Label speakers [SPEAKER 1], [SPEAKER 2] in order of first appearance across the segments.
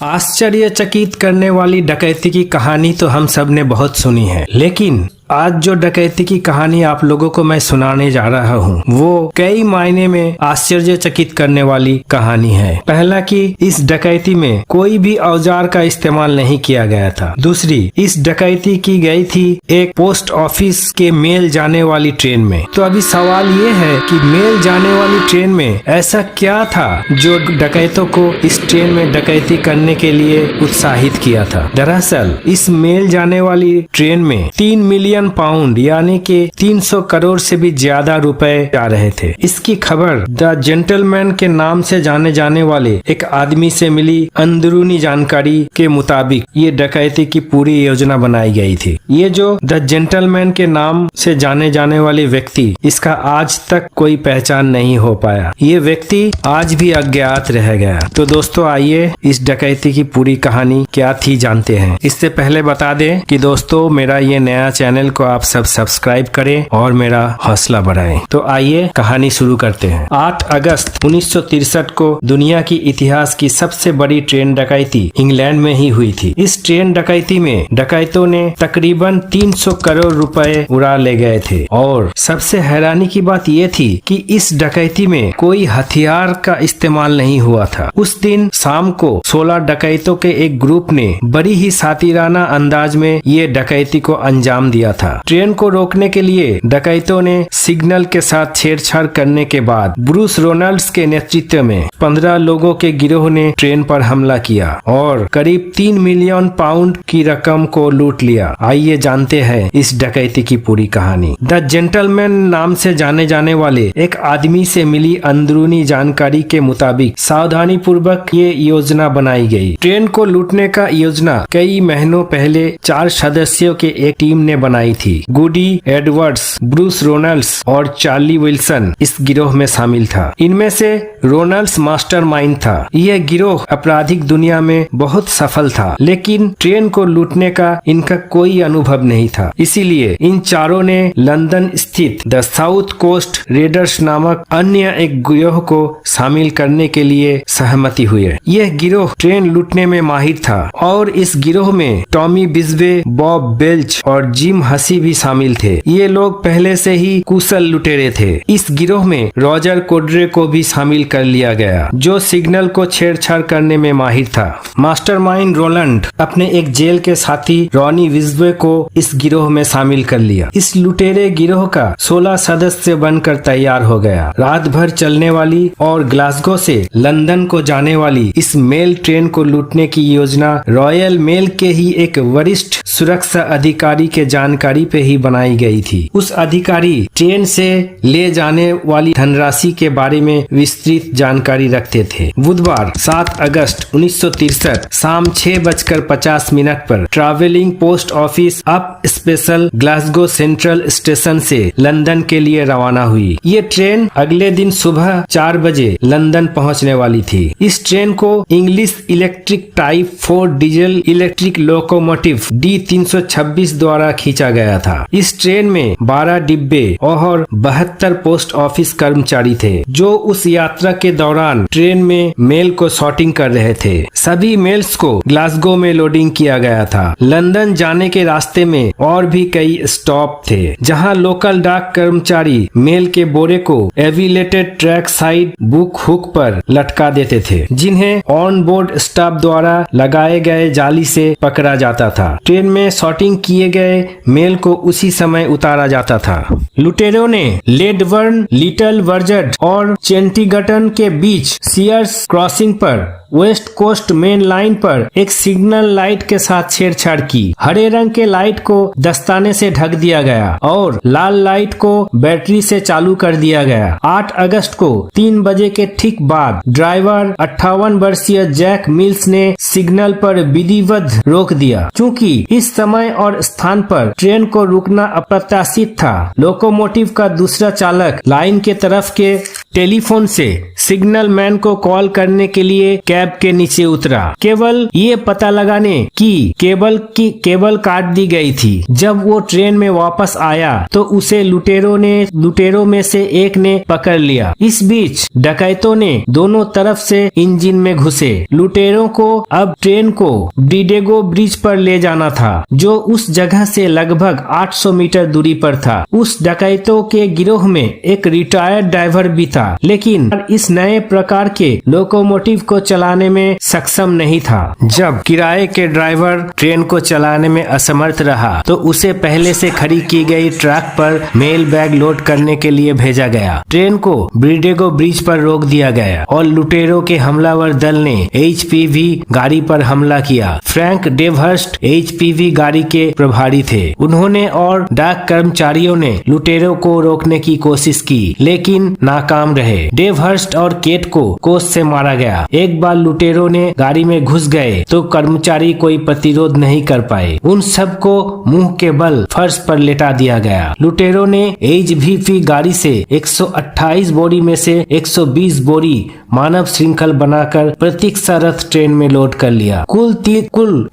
[SPEAKER 1] आश्चर्यचकित करने वाली डकैती की कहानी तो हम सब ने बहुत सुनी है, लेकिन आज जो डकैती की कहानी आप लोगों को मैं सुनाने जा रहा हूँ वो कई मायने में आश्चर्यचकित करने वाली कहानी है। पहला कि इस डकैती में कोई भी औजार का इस्तेमाल नहीं किया गया था। दूसरी, इस डकैती की गई थी एक पोस्ट ऑफिस के मेल जाने वाली ट्रेन में। तो अभी सवाल ये है कि मेल जाने वाली ट्रेन में ऐसा क्या था जो डकैतों को इस ट्रेन में डकैती करने के लिए उत्साहित किया था। दरअसल इस मेल जाने वाली ट्रेन में 3 मिलियन पाउंड यानी कि 300 करोड़ से भी ज्यादा रुपए जा रहे थे। इसकी खबर द जेंटलमैन के नाम से जाने जाने वाले एक आदमी से मिली अंदरूनी जानकारी के मुताबिक ये डकैती की पूरी योजना बनाई गई थी। ये जो द जेंटलमैन के नाम से जाने जाने वाले व्यक्ति, इसका आज तक कोई पहचान नहीं हो पाया। ये व्यक्ति आज भी अज्ञात रह गया। तो दोस्तों आइए इस डकैती की पूरी कहानी क्या थी जानते हैं। इससे पहले बता दें कि दोस्तों मेरा ये नया चैनल को आप सब सब्सक्राइब करें और मेरा हौसला बढ़ाएं। तो आइए कहानी शुरू करते हैं। 8 अगस्त 1963 को दुनिया की इतिहास की सबसे बड़ी ट्रेन डकैती इंग्लैंड में ही हुई थी। इस ट्रेन डकैती में डकैतों ने तकरीबन 300 करोड़ रुपए उड़ा ले गए थे और सबसे हैरानी की बात यह थी कि इस डकैती में कोई हथियार का इस्तेमाल नहीं हुआ था। उस दिन शाम को 16 डकैतों के एक ग्रुप ने बड़ी ही सातिराना अंदाज में ये डकैती को अंजाम दिया था। ट्रेन को रोकने के लिए डकैतों ने सिग्नल के साथ छेड़छाड़ करने के बाद ब्रूस रोनाल्ड्स के नेतृत्व में 15 लोगों के गिरोह ने ट्रेन पर हमला किया और करीब 3 मिलियन पाउंड की रकम को लूट लिया। आइए जानते हैं इस डकैती की पूरी कहानी। द जेंटलमैन नाम से जाने जाने वाले एक आदमी से मिली अंदरूनी जानकारी के मुताबिक सावधानी पूर्वक ये योजना बनाई गई। ट्रेन को लूटने का योजना कई महीनों पहले 4 सदस्यों के एक टीम ने बनाई थी। गुडी एडवर्ड्स, ब्रूस रोनाल्ड्स और चार्ली विल्सन इस गिरोह में शामिल था। इनमें से रोनाल्ड्स मास्टरमाइंड था। यह गिरोह आपराधिक दुनिया में बहुत सफल था, लेकिन ट्रेन को लूटने का इनका कोई अनुभव नहीं था। इसीलिए इन चारों ने लंदन स्थित द साउथ कोस्ट रेडर्स नामक अन्य एक गिरोह को शामिल करने के लिए सहमति हुए। यह गिरोह ट्रेन लूटने में माहिर था और इस गिरोह में टॉमी बिस्बे, बॉब बेल्च और जिम हसी भी शामिल थे। ये लोग पहले से ही कुशल लुटेरे थे। इस गिरोह में रॉजर कोड्रे को भी शामिल कर लिया गया, जो सिग्नल को छेड़छाड़ करने में माहिर था। मास्टरमाइंड रोलैंड अपने एक जेल के साथी रॉनी विस्बे को इस गिरोह में शामिल कर लिया। इस लुटेरे गिरोह का 16 सदस्य बनकर तैयार हो गया। रात भर चलने वाली और ग्लासगो से लंदन को जाने वाली इस मेल ट्रेन को लूटने की योजना रॉयल मेल के ही एक वरिष्ठ सुरक्षा अधिकारी के जानकारी पे ही बनाई गई थी। उस अधिकारी ट्रेन से ले जाने वाली धनराशि के बारे में विस्तृत जानकारी रखते थे। बुधवार 7 अगस्त 1963 शाम 6:50 पर travelling post office up special Glasgow central station से लंदन के लिए रवाना हुई। ये ट्रेन अगले दिन सुबह 4 बजे लंदन पहुंचने वाली थी। इस ट्रेन को English electric type 4 diesel electric locomotive D326 द्वारा खींचा गया था। इस ट्रेन में 12 डिब्बे और 72 पोस्ट ऑफिस कर्मचारी थे, जो उस यात्रा के दौरान ट्रेन में मेल को सॉर्टिंग कर रहे थे। सभी मेल्स को ग्लासगो में लोडिंग किया गया था। लंदन जाने के रास्ते में और भी कई स्टॉप थे, जहां लोकल डाक कर्मचारी मेल के बोरे को एविलेटेड ट्रैक साइड बुक हुक पर लटका देते थे, जिन्हें ऑन बोर्ड स्टाफ द्वारा लगाए गए जाली से पकड़ा जाता था। ट्रेन में सॉर्टिंग किए गए मेल को उसी समय उतारा जाता था। लुटेरों ने लेडबर्न, लिटिल बर्जट और चेंटिगटन के बीच सीयर्स क्रॉसिंग पर वेस्ट कोस्ट मेन लाइन पर एक सिग्नल लाइट के साथ छेड़छाड़ की। हरे रंग के लाइट को दस्ताने से ढक दिया गया और लाल लाइट को बैटरी से चालू कर दिया गया। 8 अगस्त को 3 बजे के ठीक बाद ड्राइवर 58 वर्षीय जैक मिल्स ने सिग्नल पर विधिवत रोक दिया। चूँकि इस समय और स्थान पर ट्रेन को रुकना अप्रत्याशित था, लोकोमोटिव का दूसरा चालक लाइन के तरफ के टेलीफोन से सिग्नल मैन को कॉल करने के लिए कैब के नीचे उतरा, केवल ये पता लगाने की केबल काट दी गई थी। जब वो ट्रेन में वापस आया तो उसे लुटेरों में से एक ने पकड़ लिया। इस बीच डकैतों ने दोनों तरफ से इंजन में घुसे। लुटेरों को अब ट्रेन को ब्रिडेगो ब्रिज पर ले जाना था, जो उस जगह से लगभग 800 मीटर दूरी पर था। उस डकैतों के गिरोह में एक रिटायर्ड ड्राइवर भी था, लेकिन इस नए प्रकार के लोकोमोटिव को चलाने में सक्षम नहीं था। जब किराए के ड्राइवर ट्रेन को चलाने में असमर्थ रहा तो उसे पहले से खड़ी की गई ट्रक पर मेल बैग लोड करने के लिए भेजा गया। ट्रेन को ब्रिडेगो ब्रिज पर रोक दिया गया और लुटेरों के हमलावर दल ने HPV गाड़ी पर हमला किया। फ्रैंक डेवहर्स्ट HPV गाड़ी के प्रभारी थे। उन्होंने और डाक कर्मचारियों ने लुटेरों को रोकने की कोशिश की, लेकिन नाकाम रहे। डेवहर्स्ट और केट को कोस से मारा गया। एक बार लुटेरों ने गाड़ी में घुस गए तो कर्मचारी कोई प्रतिरोध नहीं कर पाए। उन सबको मुंह के बल फर्श पर लेटा दिया गया। लुटेरों ने HPV गाड़ी से 128 बोरी में से 120 बोरी मानव श्रृंखल बनाकर प्रतीक्षा रथ ट्रेन में लोड कर लिया। कुल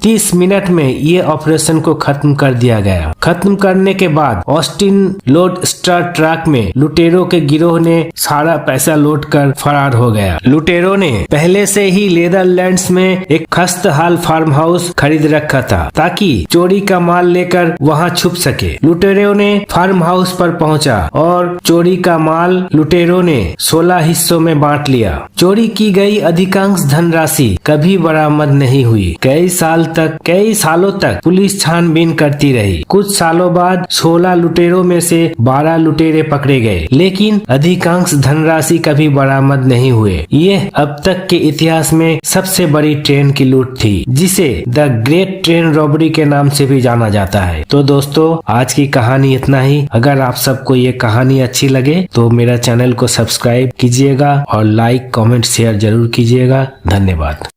[SPEAKER 1] 30 मिनट में ये ऑपरेशन को खत्म कर दिया गया। खत्म करने के बाद ऑस्टिन लोड स्टार ट्रक में लुटेरों के गिरोह ने सारा पैसा लौट कर फरार हो गया। लुटेरों ने पहले से ही नीदरलैंड्स में एक खस्ताहाल फार्म हाउस खरीद रखा था ताकि चोरी का माल लेकर वहां छुप सके। लुटेरों ने फार्म हाउस पर पहुंचा और चोरी का माल लुटेरों ने 16 हिस्सों में बांट लिया। चोरी की गई अधिकांश धनराशि कभी बरामद नहीं हुई। कई सालों तक पुलिस छानबीन करती रही। कुछ सालों बाद 16 लुटेरों में से 12 लुटेरे पकड़े गए, लेकिन अधिकांश धनराशि कभी बरामद नहीं हुए। ये अब तक के इतिहास में सबसे बड़ी ट्रेन की लूट थी, जिसे द ग्रेट ट्रेन रॉबरी के नाम से भी जाना जाता है। तो दोस्तों, आज की कहानी इतना ही। अगर आप सबको ये कहानी अच्छी लगे तो मेरा चैनल को सब्सक्राइब कीजिएगा और लाइक, कमेंट, शेयर जरूर कीजिएगा। धन्यवाद।